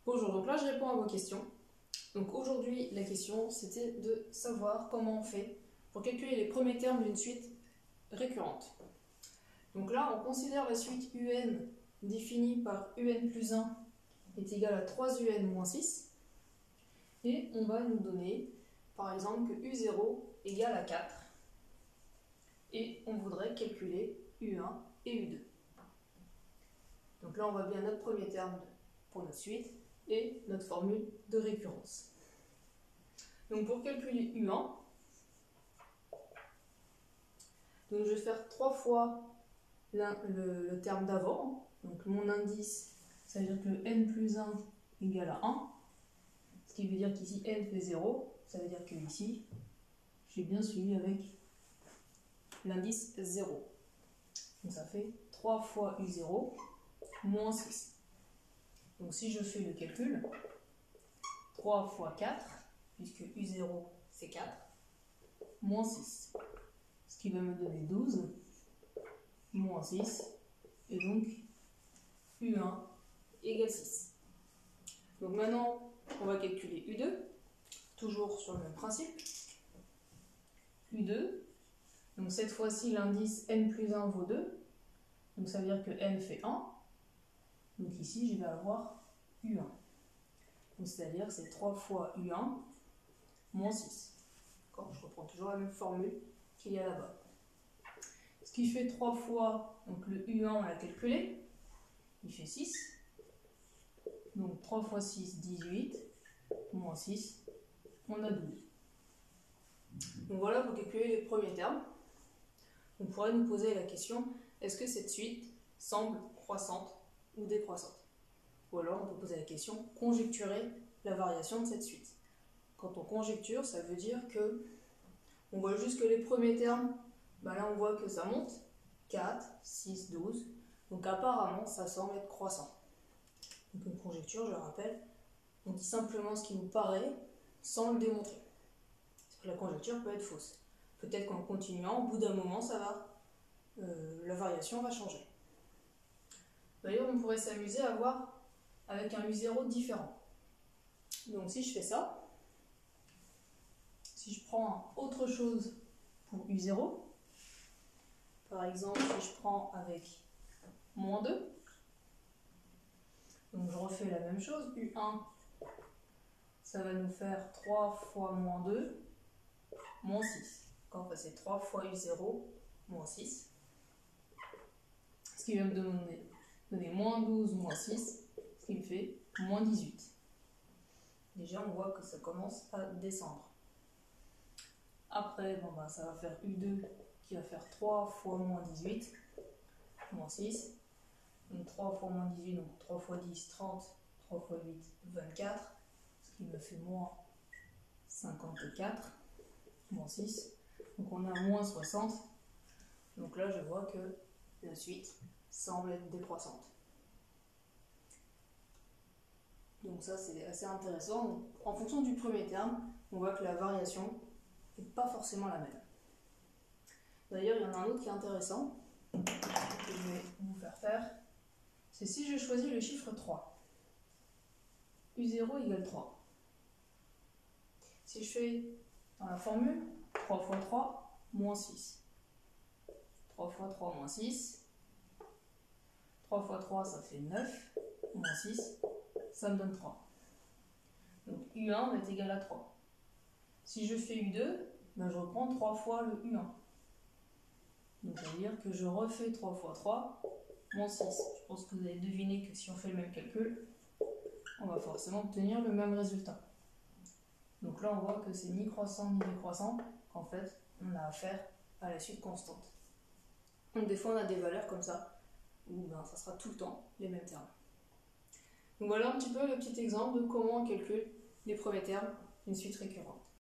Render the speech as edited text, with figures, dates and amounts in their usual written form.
Bonjour, donc là je réponds à vos questions. Donc aujourd'hui la question c'était de savoir comment on fait pour calculer les premiers termes d'une suite récurrente. Donc là on considère la suite un définie par un plus 1 est égal à 3un moins 6 et on va nous donner par exemple que u0 égale à 4 et on voudrait calculer u1 et u2. Donc là on voit bien notre premier terme pour notre suite et notre formule de récurrence. Donc pour calculer U1, donc je vais faire 3 fois le terme d'avant. Donc mon indice, ça veut dire que n plus 1 égale à 1. Ce qui veut dire qu'ici n fait 0. Ça veut dire que ici, j'ai bien suivi avec l'indice 0. Donc ça fait 3 fois U0 moins 6. Donc si je fais le calcul, 3 fois 4, puisque U0 c'est 4, moins 6. Ce qui va me donner 12, moins 6, et donc U1 égale 6. Donc maintenant, on va calculer U2, toujours sur le même principe. U2, donc cette fois-ci l'indice n plus 1 vaut 2, donc ça veut dire que n fait 1, donc ici je vais avoir U1. C'est-à-dire que c'est 3 fois U1 moins 6. Je reprends toujours la même formule qu'il y a là-bas. Ce qui fait 3 fois, donc le U1 on l'a calculé, il fait 6. Donc 3 fois 6, 18, moins 6, on a 12. Donc voilà pour calculer les premiers termes. On pourrait nous poser la question, est-ce que cette suite semble croissante ou décroissante? Ou alors on peut poser la question, conjecturer la variation de cette suite. Quand on conjecture, ça veut dire que on voit juste que les premiers termes, là on voit que ça monte, 4, 6, 12, donc apparemment ça semble être croissant. Donc une conjecture, je le rappelle, on dit simplement ce qui nous paraît sans le démontrer. Parce que la conjecture peut être fausse. Peut-être qu'en continuant, au bout d'un moment, la variation va changer. D'ailleurs, on pourrait s'amuser à voir avec un U0 différent. Donc si je fais ça, si je prends autre chose pour U0, par exemple si je prends avec moins 2, donc je refais la même chose, U1, ça va nous faire 3 fois moins 2, moins 6. Enfin, c'est 3 fois U0, moins 6. Ce qui va me donner moins 12, moins 6, ce qui me fait moins 18. Déjà, on voit que ça commence à descendre. Après, ça va faire U2 qui va faire 3 fois moins 18, moins 6. Donc 3 fois moins 18, donc 3 fois 10, 30, 3 fois 8, 24, ce qui me fait moins 54, moins 6. Donc on a moins 60. Donc là, je vois que la suite semble être décroissante. Donc ça, c'est assez intéressant. Donc, en fonction du premier terme, on voit que la variation n'est pas forcément la même. D'ailleurs, il y en a un autre qui est intéressant, que je vais vous faire. C'est si je choisis le chiffre 3. U0 égale 3. Si je fais dans la formule 3 fois 3, moins 6. 3 fois 3, moins 6. 3 fois 3, ça fait 9. Moins 6, ça me donne 3. Donc U1 va être égal à 3. Si je fais U2, je reprends 3 fois le U1. Donc ça veut dire que je refais 3 fois 3, moins 6. Je pense que vous avez deviné que si on fait le même calcul, on va forcément obtenir le même résultat. Donc là on voit que c'est ni croissant ni décroissant, qu'en fait on a affaire à la suite constante. Donc des fois on a des valeurs comme ça, où ça sera tout le temps les mêmes termes. Donc voilà un petit peu le petit exemple de comment on calcule les premiers termes d'une suite récurrente.